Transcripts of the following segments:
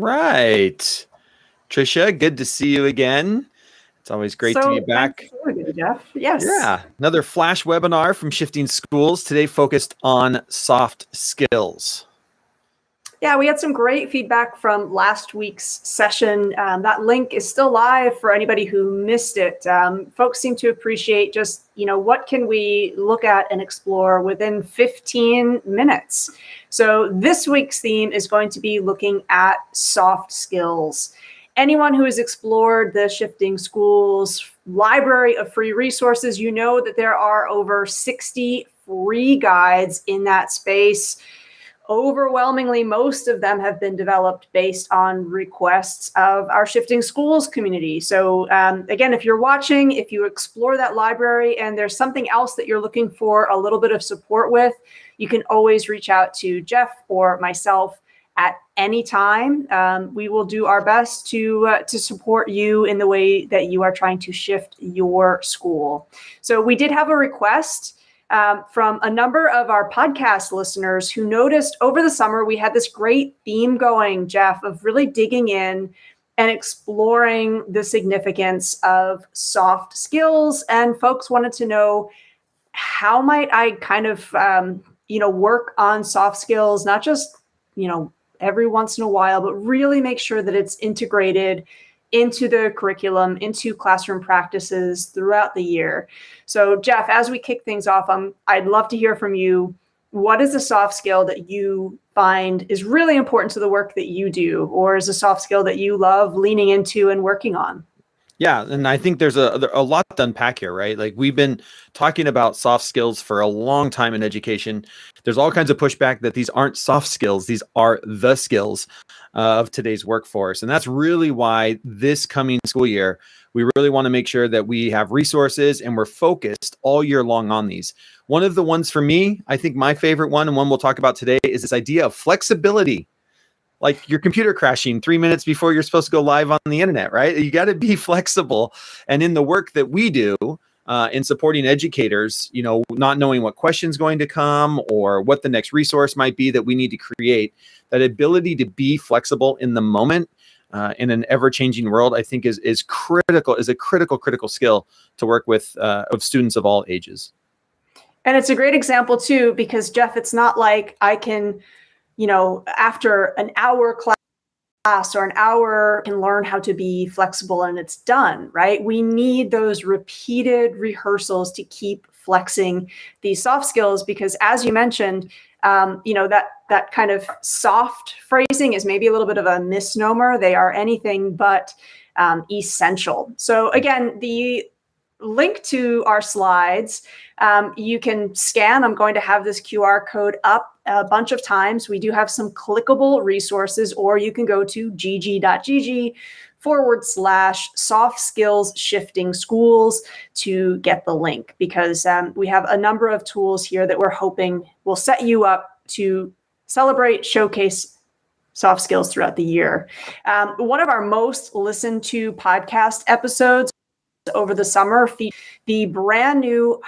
right. Trisha, good to see you again. It's always great to be back. Thanks for you, Jeff. Yes. Yeah, another flash webinar from Shifting Schools, today focused on soft skills. Yeah, we had some great feedback from last week's session. That link is still live for anybody who missed it. Folks seem to appreciate just, what can we look at and explore within 15 minutes. So this week's theme is going to be looking at soft skills. Anyone who has explored the Shifting Schools library of free resources, you know that there are over 60 free guides in that space. Overwhelmingly, most of them have been developed based on requests of our Shifting Schools community. So again, if you're watching, if you explore that library and there's something else that you're looking for a little bit of support with, you can always reach out to Jeff or myself at any time. We will do our best to support you in the way that you are trying to shift your school. So we did have a request from a number of our podcast listeners who noticed over the summer we had this great theme going, Jeff, of really digging in and exploring the significance of soft skills. And folks wanted to know, how might I kind of, work on soft skills, not just, every once in a while, but really make sure that it's integrated into the curriculum, into classroom practices throughout the year. So Jeff, as we kick things off, I'd love to hear from you. What is a soft skill that you find is really important to the work that you do, or is a soft skill that you love leaning into and working on? Yeah, and I think there's a lot to unpack here, right? Like, we've been talking about soft skills for a long time in education. There's all kinds of pushback that these aren't soft skills. These are the skills of today's workforce. And that's really why this coming school year, we really want to make sure that we have resources and we're focused all year long on these. One of the ones for me, I think my favorite one, and one we'll talk about today, is this idea of flexibility. Like your computer crashing 3 minutes before you're supposed to go live on the internet, right? You got to be flexible. And in the work that we do in supporting educators, not knowing what question's going to come or what the next resource might be that we need to create, that ability to be flexible in the moment in an ever-changing world, I think is critical, is a critical skill to work with of students of all ages. And it's a great example too, because Jeff, it's not like I can, after an hour class or an hour can learn how to be flexible and it's done, right? We need those repeated rehearsals to keep flexing these soft skills, because as you mentioned, that kind of soft phrasing is maybe a little bit of a misnomer. They are anything but essential. So again, the link to our slides, you can scan. I'm going to have this QR code up a bunch of times. We do have some clickable resources, or you can go to gg.gg/soft skills shifting schools to get the link, because we have a number of tools here that we're hoping will set you up to celebrate, showcase soft skills throughout the year. One of our most listened to podcast episodes over the summer, the brand new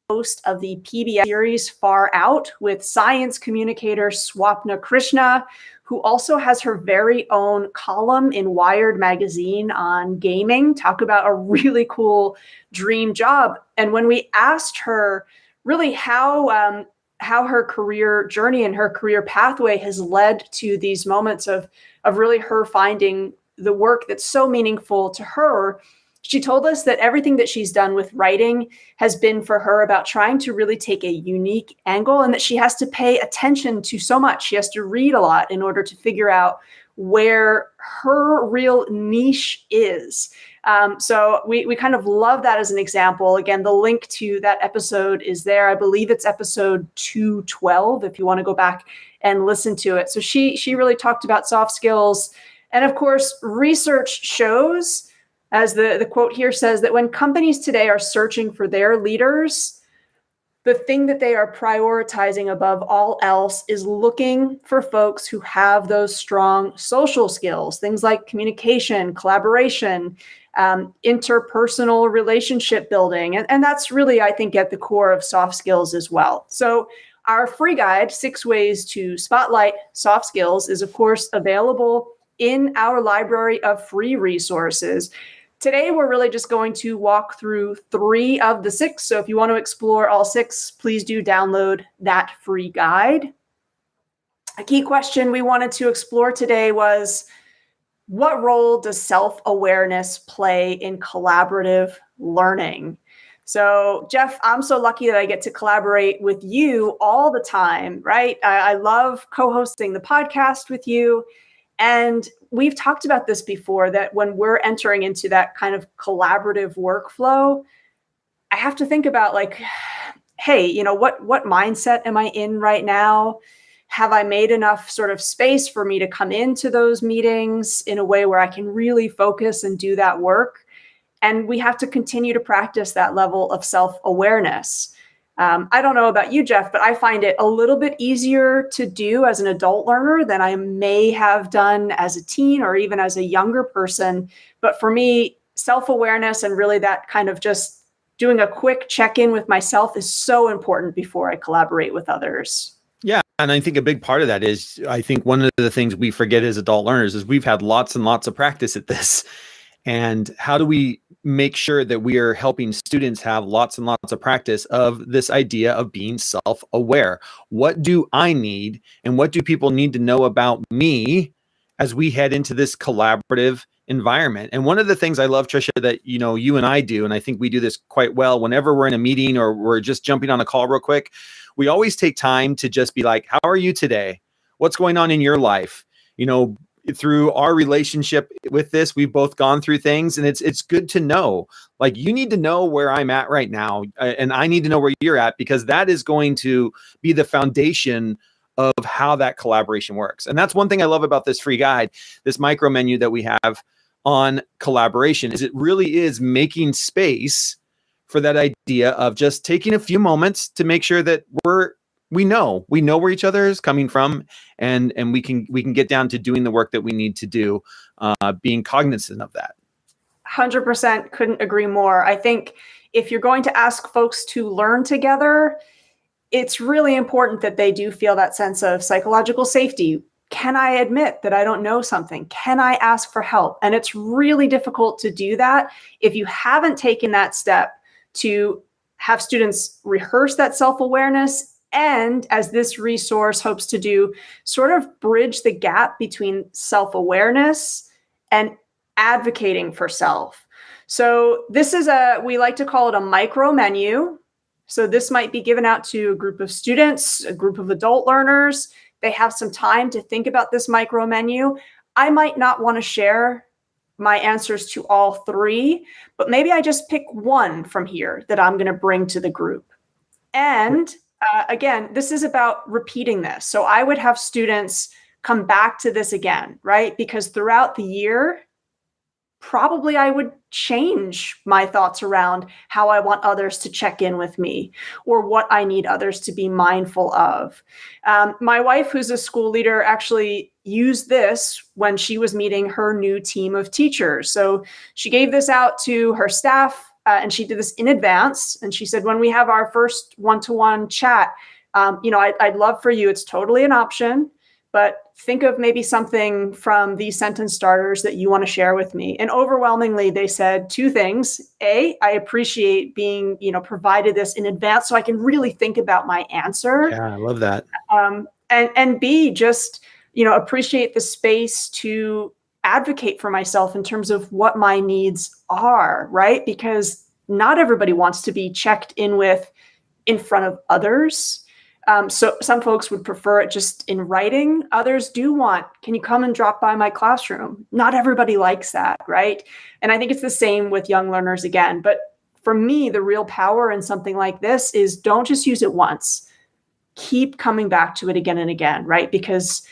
host of the PBS series Far Out with science communicator Swapna Krishna, who also has her very own column in Wired magazine on gaming. Talk about a really cool dream job. And when we asked her really how her career journey and her career pathway has led to these moments of really her finding the work that's so meaningful to her, she told us that everything that she's done with writing has been for her about trying to really take a unique angle, and that she has to pay attention to so much. She has to read a lot in order to figure out where her real niche is. So we kind of love that as an example. Again, the link to that episode is there. I believe it's episode 212 if you want to go back and listen to it. So she really talked about soft skills. And of course, research shows, as the quote here says, that when companies today are searching for their leaders, the thing that they are prioritizing above all else is looking for folks who have those strong social skills, things like communication, collaboration, interpersonal relationship building. And that's really, I think, at the core of soft skills as well. So our free guide, 6 Ways to Spotlight Soft Skills, is of course available in our library of free resources. Today, we're really just going to walk through 3 of the 6. So if you want to explore all 6, please do download that free guide. A key question we wanted to explore today was, what role does self-awareness play in collaborative learning? So, Jeff, I'm so lucky that I get to collaborate with you all the time, right? I love co-hosting the podcast with you. And we've talked about this before, that when we're entering into that kind of collaborative workflow, I have to think about like, hey, what mindset am I in right now? Have I made enough sort of space for me to come into those meetings in a way where I can really focus and do that work? And we have to continue to practice that level of self-awareness. I don't know about you, Jeff, but I find it a little bit easier to do as an adult learner than I may have done as a teen or even as a younger person. But for me, self-awareness and really that kind of just doing a quick check-in with myself is so important before I collaborate with others. Yeah. And I think a big part of that is, I think one of the things we forget as adult learners is we've had lots and lots of practice at this. And how do we make sure that we are helping students have lots and lots of practice of this idea of being self-aware? What do I need, and what do people need to know about me as we head into this collaborative environment? And one of the things I love, Tricia, that you and I do, and I think we do this quite well whenever we're in a meeting or we're just jumping on a call real quick, we always take time to just be like, how are you today? What's going on in your life? Through our relationship with this, we've both gone through things, and it's good to know, like, you need to know where I'm at right now, and I need to know where you're at, because that is going to be the foundation of how that collaboration works. And that's one thing I love about this free guide, this micro menu that we have on collaboration, is it really is making space for that idea of just taking a few moments to make sure that we know where each other is coming from, and we can get down to doing the work that we need to do, being cognizant of that. 100% couldn't agree more. I think if you're going to ask folks to learn together, it's really important that they do feel that sense of psychological safety. Can I admit that I don't know something? Can I ask for help? And it's really difficult to do that if you haven't taken that step to have students rehearse that self-awareness. And as this resource hopes to do, sort of bridge the gap between self-awareness and advocating for self. So this is we like to call it a micro menu. So this might be given out to a group of students, a group of adult learners. They have some time to think about this micro menu. I might not want to share my answers to all 3, but maybe I just pick one from here that I'm going to bring to the group. And again, this is about repeating this. So I would have students come back to this again, right? Because throughout the year, probably I would change my thoughts around how I want others to check in with me, or what I need others to be mindful of. My wife, who's a school leader, actually used this when she was meeting her new team of teachers. So she gave this out to her staff, and she did this in advance. And she said, when we have our first one-to-one chat, I'd love for you, it's totally an option, but think of maybe something from these sentence starters that you want to share with me. And overwhelmingly, they said 2 things. A, I appreciate being, provided this in advance so I can really think about my answer. Yeah, I love that. And B, just, appreciate the space to advocate for myself in terms of what my needs are, right? Because not everybody wants to be checked in with in front of others. So some folks would prefer it just in writing. Others do want, can you come and drop by my classroom? Not everybody likes that, right? And I think it's the same with young learners again. But for me, the real power in something like this is, don't just use it once. Keep coming back to it again and again, right? Because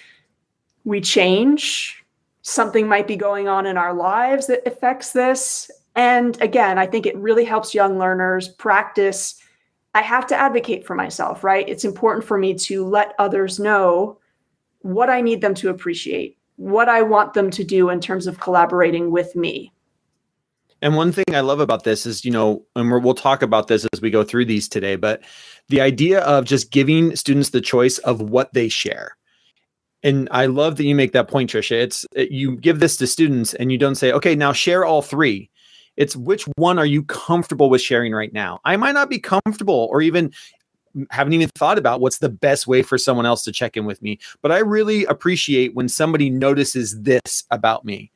we change. Something might be going on in our lives that affects this. And again, I think it really helps young learners practice. I have to advocate for myself, right? It's important for me to let others know what I need them to appreciate, what I want them to do in terms of collaborating with me. And one thing I love about this is, and we'll talk about this as we go through these today, but the idea of just giving students the choice of what they share. And I love that you make that point, Trisha. You give this to students and you don't say, okay, now share all three. It's which one are you comfortable with sharing right now? I might not be comfortable or even haven't even thought about what's the best way for someone else to check in with me. But I really appreciate when somebody notices this about me.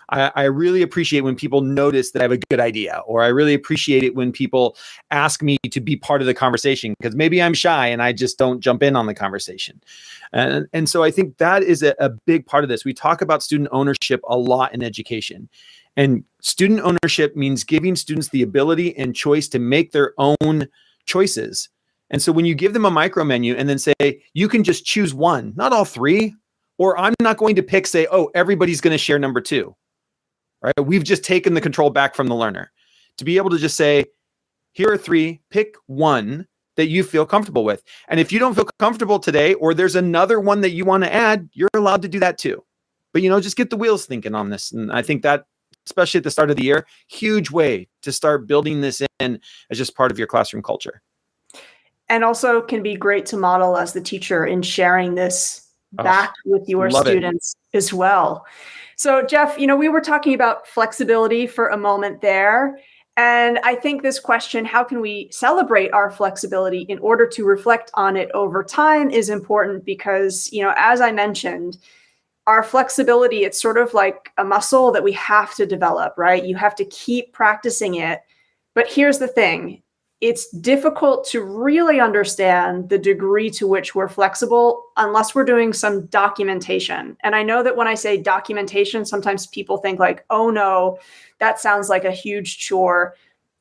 I really appreciate when people notice that I have a good idea, or I really appreciate it when people ask me to be part of the conversation because maybe I'm shy and I just don't jump in on the conversation. And so I think that is a big part of this. We talk about student ownership a lot in education. And student ownership means giving students the ability and choice to make their own choices. And so when you give them a micro menu and then say, you can just choose one, not all three, or I'm not going to pick, say, oh, everybody's going to share number two. Right? We've just taken the control back from the learner to be able to just say, here are three, pick one that you feel comfortable with. And if you don't feel comfortable today, or there's another one that you want to add, you're allowed to do that too. But, just get the wheels thinking on this. And I think that, especially at the start of the year, huge way to start building this in as just part of your classroom culture. And also can be great to model as the teacher in sharing this back with your students as well. So Jeff, we were talking about flexibility for a moment there. And I think this question, how can we celebrate our flexibility in order to reflect on it over time, is important because, as I mentioned, our flexibility, it's sort of like a muscle that we have to develop, right? You have to keep practicing it. But here's the thing. It's difficult to really understand the degree to which we're flexible unless we're doing some documentation. And I know that when I say documentation, sometimes people think like, oh no, that sounds like a huge chore.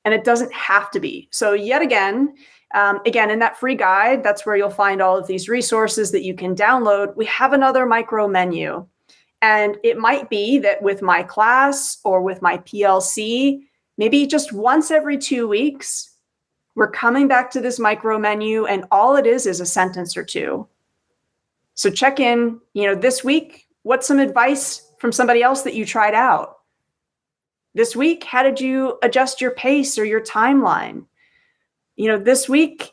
And it doesn't have to be. So yet again, in that free guide, that's where you'll find all of these resources that you can download. We have another micro menu. And it might be that with my class or with my PLC, maybe just once every 2 weeks, we're coming back to this micro menu, and all it is a sentence or two. So check in, this week, what's some advice from somebody else that you tried out? This week, how did you adjust your pace or your timeline? This week,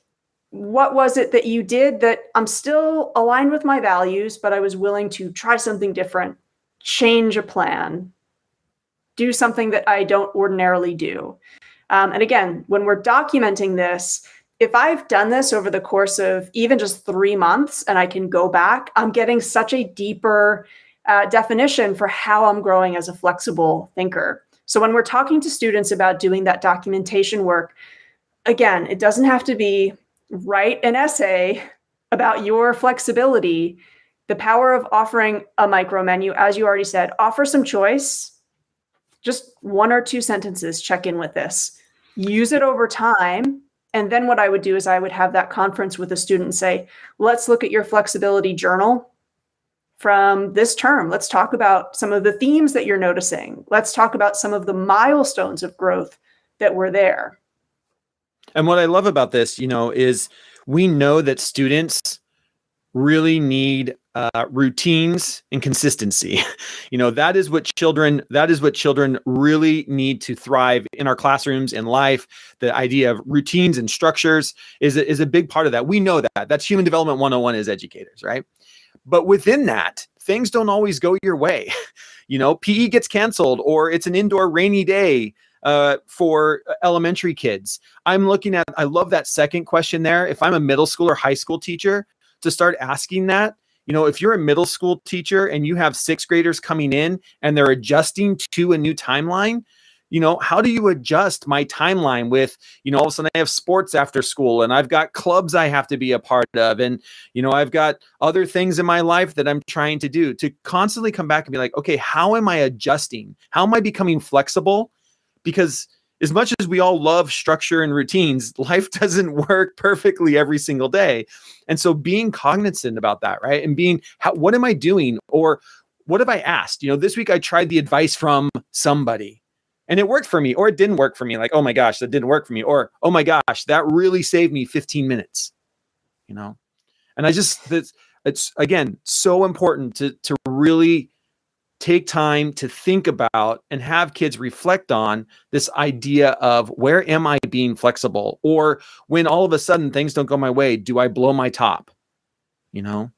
what was it that you did that I'm still aligned with my values, but I was willing to try something different, change a plan, do something that I don't ordinarily do. And again, when we're documenting this, if I've done this over the course of even just 3 months and I can go back, I'm getting such a deeper definition for how I'm growing as a flexible thinker. So when we're talking to students about doing that documentation work, again, it doesn't have to be write an essay about your flexibility. The power of offering a micro menu, as you already said, offer some choice. Just 1 or 2 sentences, check in with this. Use it over time. And then what I would do is I would have that conference with a student and say, let's look at your flexibility journal from this term. Let's talk about some of the themes that you're noticing. Let's talk about some of the milestones of growth that were there. And what I love about this, is we know that students really need routines and consistency. That is what children really need to thrive in our classrooms, in life. The idea of routines and structures is a big part of that. We know that. That's human development 101 as educators, right? But within that, things don't always go your way. PE gets canceled, or it's an indoor rainy day for elementary kids. I love that second question there. If I'm a middle school or high school teacher, to start asking that, if you're a middle school teacher and you have 6th graders coming in and they're adjusting to a new timeline, how do you adjust my timeline with, all of a sudden I have sports after school and I've got clubs I have to be a part of. And, I've got other things in my life that I'm trying to do, to constantly come back and be like, okay, how am I adjusting? How am I becoming flexible? Because as much as we all love structure and routines, life doesn't work perfectly every single day. And so being cognizant about that, right? And what am I doing? Or what have I asked? This week I tried the advice from somebody and it worked for me, or it didn't work for me. Like, oh my gosh, that didn't work for me. Or, oh my gosh, that really saved me 15 minutes, And it's again, so important to really take time to think about and have kids reflect on this idea of, where am I being flexible? Or when all of a sudden things don't go my way, do I blow my top? And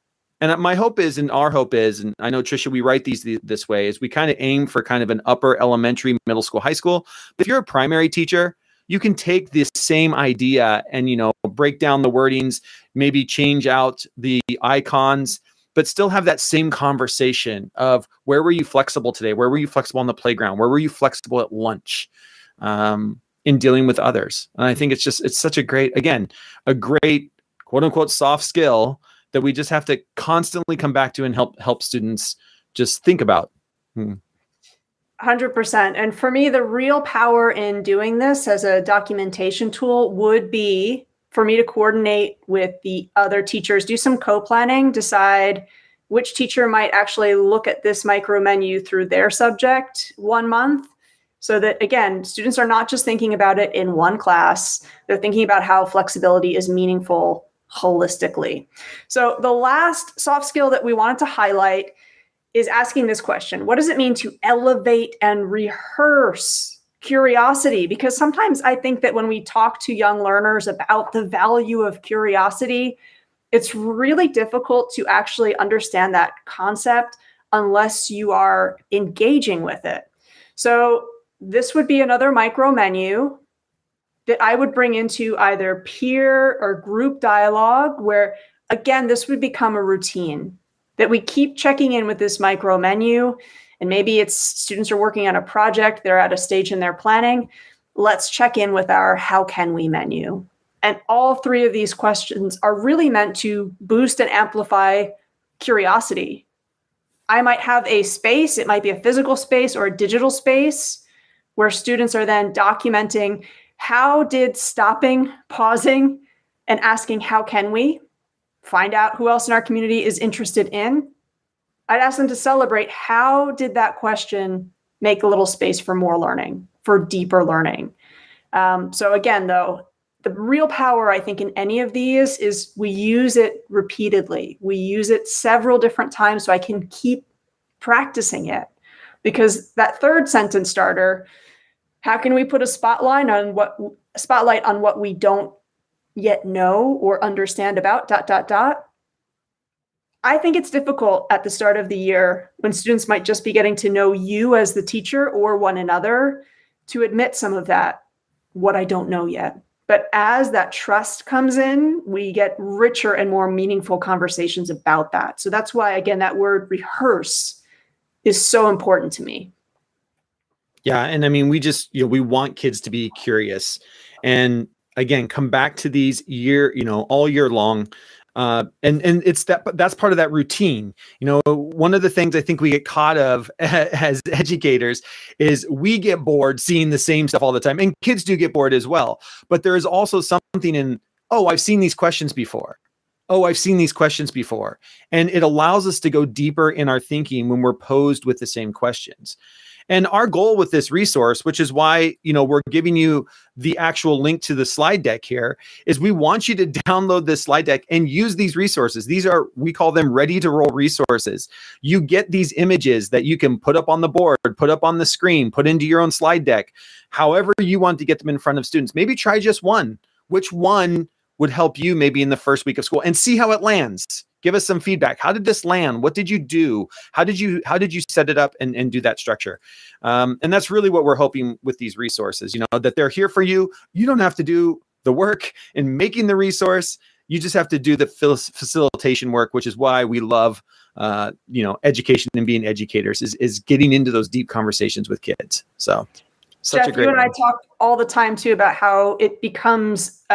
And my hope is, and our hope is, and I know, Tricia, we write these this way, is we kind of aim for kind of an upper elementary, middle school, high school. But if you're a primary teacher, you can take this same idea and, break down the wordings, maybe change out the icons, but still have that same conversation of where were you flexible today? Where were you flexible on the playground? Where were you flexible at lunch? In dealing with others. And I think it's such a great quote unquote soft skill that we just have to constantly come back to and help students just think about. 100%. And for me, the real power in doing this as a documentation tool would be for me to coordinate with the other teachers, do some co-planning, decide which teacher might actually look at this micro menu through their subject 1 month. So that, again, students are not just thinking about it in one class, they're thinking about how flexibility is meaningful holistically. So the last soft skill that we wanted to highlight is asking this question: what does it mean to elevate and rehearse curiosity? Because sometimes I think that when we talk to young learners about the value of curiosity, it's really difficult to actually understand that concept unless you are engaging with it. So this would be another micro menu that I would bring into either peer or group dialogue, where, again, this would become a routine that we keep checking in with this micro menu. And maybe it's students are working on a project, they're at a stage in their planning. Let's check in with our how can we menu. And all three of these questions are really meant to boost and amplify curiosity. I might have a space, it might be a physical space or a digital space, where students are then documenting how did stopping, pausing, and asking how can we find out who else in our community is interested in. I'd ask them to celebrate how did that question make a little space for more learning, for deeper learning. So again, though, the real power, I think, in any of these is we use it repeatedly. We use it several different times so I can keep practicing it. Because that third sentence starter, how can we put a spotlight on what we don't yet know or understand about ... I think it's difficult at the start of the year when students might just be getting to know you as the teacher or one another to admit some of that, what I don't know yet. But as that trust comes in, we get richer and more meaningful conversations about that. So that's why, again, that word rehearse is so important to me. Yeah. And I mean, we just, we want kids to be curious and, again, come back to these all year long. And it's that's part of that routine. One of the things I think we get caught of as educators is we get bored seeing the same stuff all the time, and kids do get bored as well. But there is also something in, oh, I've seen these questions before. Oh, I've seen these questions before. And it allows us to go deeper in our thinking when we're posed with the same questions. And our goal with this resource, which is why, we're giving you the actual link to the slide deck here, is we want you to download this slide deck and use these resources. These are, we call them ready to roll resources. You get these images that you can put up on the board, put up on the screen, put into your own slide deck, however you want to get them in front of students. Maybe try just one. Which one would help you maybe in the first week of school, and see how it lands. Give us some feedback. How did this land? What did you do? How did you set it up and do that structure? And that's really what we're hoping with these resources, that they're here for you. You don't have to do the work in making the resource. You just have to do the facilitation work, which is why we love, education and being educators is getting into those deep conversations with kids. So such Jeff, a great you and one. I talk all the time too about how it becomes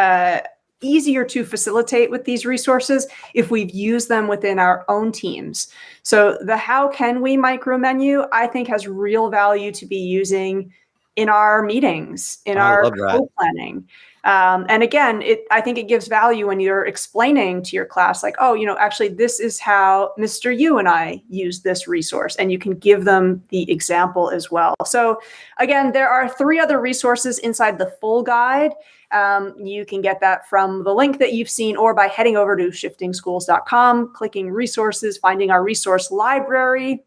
easier to facilitate with these resources if we've used them within our own teams. So the how can we micro menu, I think, has real value to be using in our meetings, in our co-planning. And again, I think it gives value when you're explaining to your class, like, oh, actually, this is how Mr. You and I use this resource, and you can give them the example as well. So again, there are 3 other resources inside the full guide. You can get that from the link that you've seen or by heading over to shiftingschools.com, clicking resources, finding our resource library.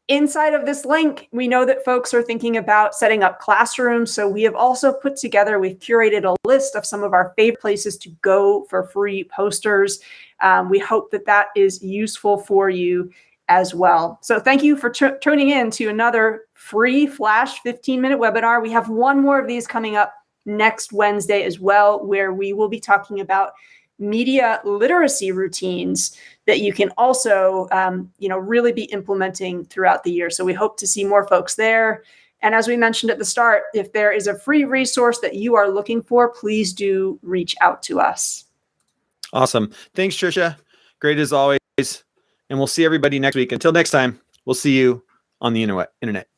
Inside of this link, we know that folks are thinking about setting up classrooms. So we have also we've curated a list of some of our favorite places to go for free posters. We hope that that is useful for you as well. So thank you for tuning in to another free Flash 15-minute webinar. We have one more of these coming up next Wednesday as well, where we will be talking about media literacy routines that you can also, really be implementing throughout the year. So we hope to see more folks there. And as we mentioned at the start, if there is a free resource that you are looking for, please do reach out to us. Awesome. Thanks, Trisha. Great as always. And we'll see everybody next week. Until next time, we'll see you on the internet.